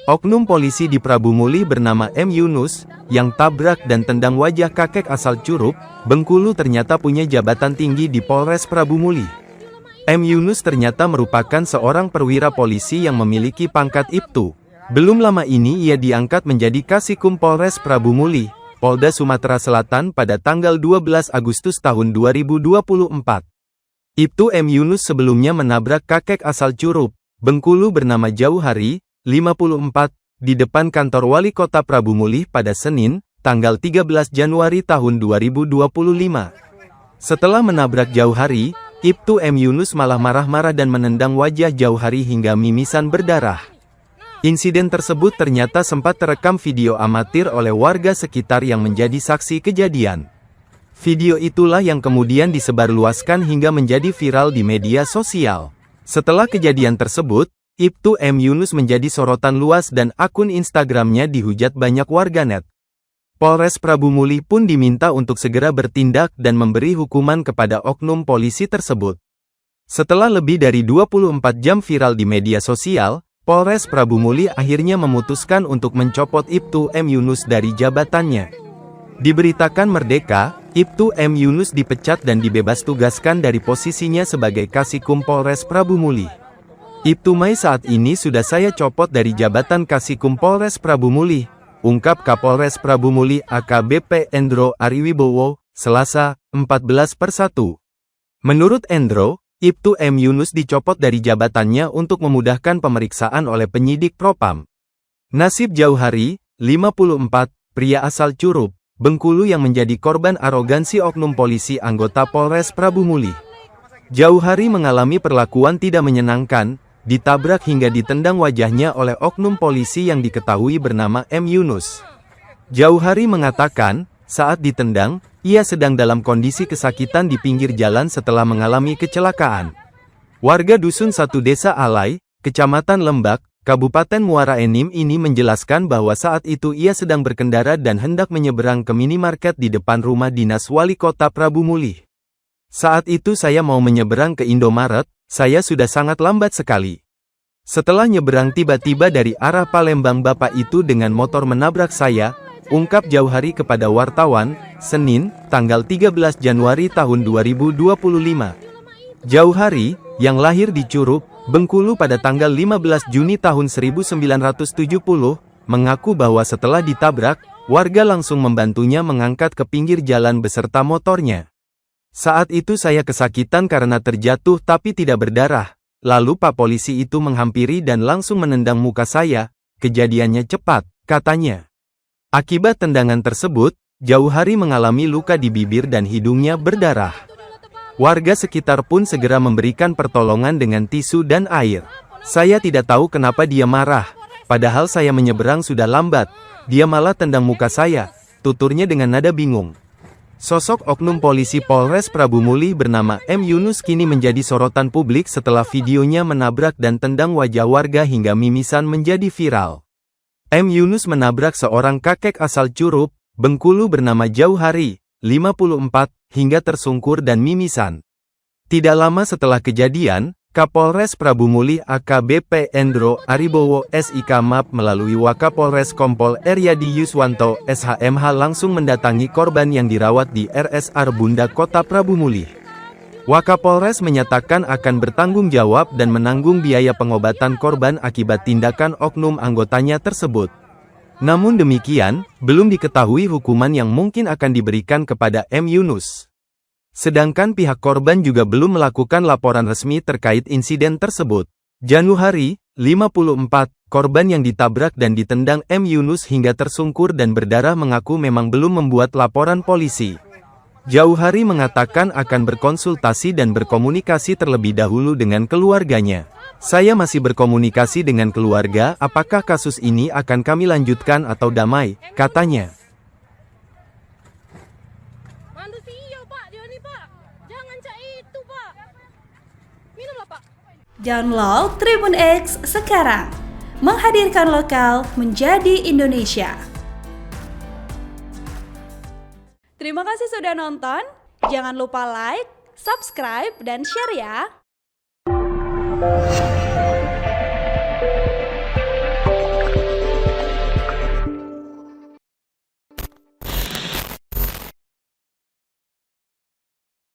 Oknum polisi di Prabu Muli bernama M. Yunus, yang tabrak dan tendang wajah kakek asal Curup, Bengkulu ternyata punya jabatan tinggi di Polres Prabu Muli. M. Yunus ternyata merupakan seorang perwira polisi yang memiliki pangkat Ibtu. Belum lama ini ia diangkat menjadi Kasikum Polres Prabu Muli, Polda Sumatera Selatan pada tanggal 12 Agustus tahun 2024. Ibtu M. Yunus sebelumnya menabrak kakek asal Curup, Bengkulu bernama Jauhari, 54, di depan kantor Wali Kota Prabu Muli pada Senin, tanggal 13 Januari tahun 2025. Setelah menabrak Jauhari, Ibtu M. Yunus malah marah-marah dan menendang wajah Jauhari hingga mimisan berdarah. Insiden tersebut ternyata sempat terekam video amatir oleh warga sekitar yang menjadi saksi kejadian. Video itulah yang kemudian disebarluaskan hingga menjadi viral di media sosial. Setelah kejadian tersebut, Ibtu M. Yunus menjadi sorotan luas dan akun Instagramnya dihujat banyak warganet. Polres Prabu Muli pun diminta untuk segera bertindak dan memberi hukuman kepada oknum polisi tersebut. Setelah lebih dari 24 jam viral di media sosial, Polres Prabu Muli akhirnya memutuskan untuk mencopot Ibtu M. Yunus dari jabatannya. Diberitakan Merdeka, Ibtu M. Yunus dipecat dan dibebas tugaskan dari posisinya sebagai Kasikum Polres Prabu Muli. Ibtu Mai saat ini sudah saya copot dari jabatan Kasikum Polres Prabu Muli, ungkap Kapolres Prabu Muli AKBP Endro Ariwibowo, Selasa, 14/1. Menurut Endro, Ibtu M. Yunus dicopot dari jabatannya untuk memudahkan pemeriksaan oleh penyidik Propam. Nasib Jauhari, 54, pria asal Curup, Bengkulu yang menjadi korban arogansi oknum polisi anggota Polres Prabu Muli. Jauhari mengalami perlakuan tidak menyenangkan, ditabrak hingga ditendang wajahnya oleh oknum polisi yang diketahui bernama M. Yunus. Jauhari mengatakan, saat ditendang, ia sedang dalam kondisi kesakitan di pinggir jalan setelah mengalami kecelakaan. Warga Dusun 1 Desa Alai, Kecamatan Lembak, Kabupaten Muara Enim ini menjelaskan bahwa saat itu ia sedang berkendara dan hendak menyeberang ke minimarket di depan rumah dinas Wali Kota Prabu Muli. Saat itu saya mau menyeberang ke Indomaret, saya sudah sangat lambat sekali. Setelah nyeberang tiba-tiba dari arah Palembang bapak itu dengan motor menabrak saya, ungkap Jauhari kepada wartawan, Senin, tanggal 13 Januari tahun 2025. Jauhari, yang lahir di Curup, Bengkulu pada tanggal 15 Juni tahun 1970, mengaku bahwa setelah ditabrak, warga langsung membantunya mengangkat ke pinggir jalan beserta motornya. Saat itu saya kesakitan karena terjatuh tapi tidak berdarah. Lalu Pak Polisi itu menghampiri dan langsung menendang muka saya. Kejadiannya cepat, katanya. Akibat tendangan tersebut, Jauhari mengalami luka di bibir dan hidungnya berdarah. Warga sekitar pun segera memberikan pertolongan dengan tisu dan air. Saya tidak tahu kenapa dia marah. Padahal saya menyeberang sudah lambat. Dia malah tendang muka saya, tuturnya dengan nada bingung. Sosok oknum polisi Polres Prabu Muli bernama M. Yunus kini menjadi sorotan publik setelah videonya menabrak dan tendang wajah warga hingga mimisan menjadi viral. M. Yunus menabrak seorang kakek asal Curup, Bengkulu bernama Jauhari, 54, hingga tersungkur dan mimisan. Tidak lama setelah kejadian, Kapolres Prabu Muli AKBP Endro Aribowo SIK MAP melalui Wakapolres Kompol Eryadi Yuswanto SHMH langsung mendatangi korban yang dirawat di RSR Bunda Kota Prabu Muli. Wakapolres menyatakan akan bertanggung jawab dan menanggung biaya pengobatan korban akibat tindakan oknum anggotanya tersebut. Namun demikian, belum diketahui hukuman yang mungkin akan diberikan kepada M. Yunus. Sedangkan pihak korban juga belum melakukan laporan resmi terkait insiden tersebut. Januari, 54, korban yang ditabrak dan ditendang M. Yunus hingga tersungkur dan berdarah mengaku memang belum membuat laporan polisi. Jauhari mengatakan akan berkonsultasi dan berkomunikasi terlebih dahulu dengan keluarganya. Saya masih berkomunikasi dengan keluarga, apakah kasus ini akan kami lanjutkan atau damai, katanya. Download Tribun X sekarang, menghadirkan lokal menjadi Indonesia. Terima kasih sudah nonton, jangan lupa like, subscribe, dan share ya.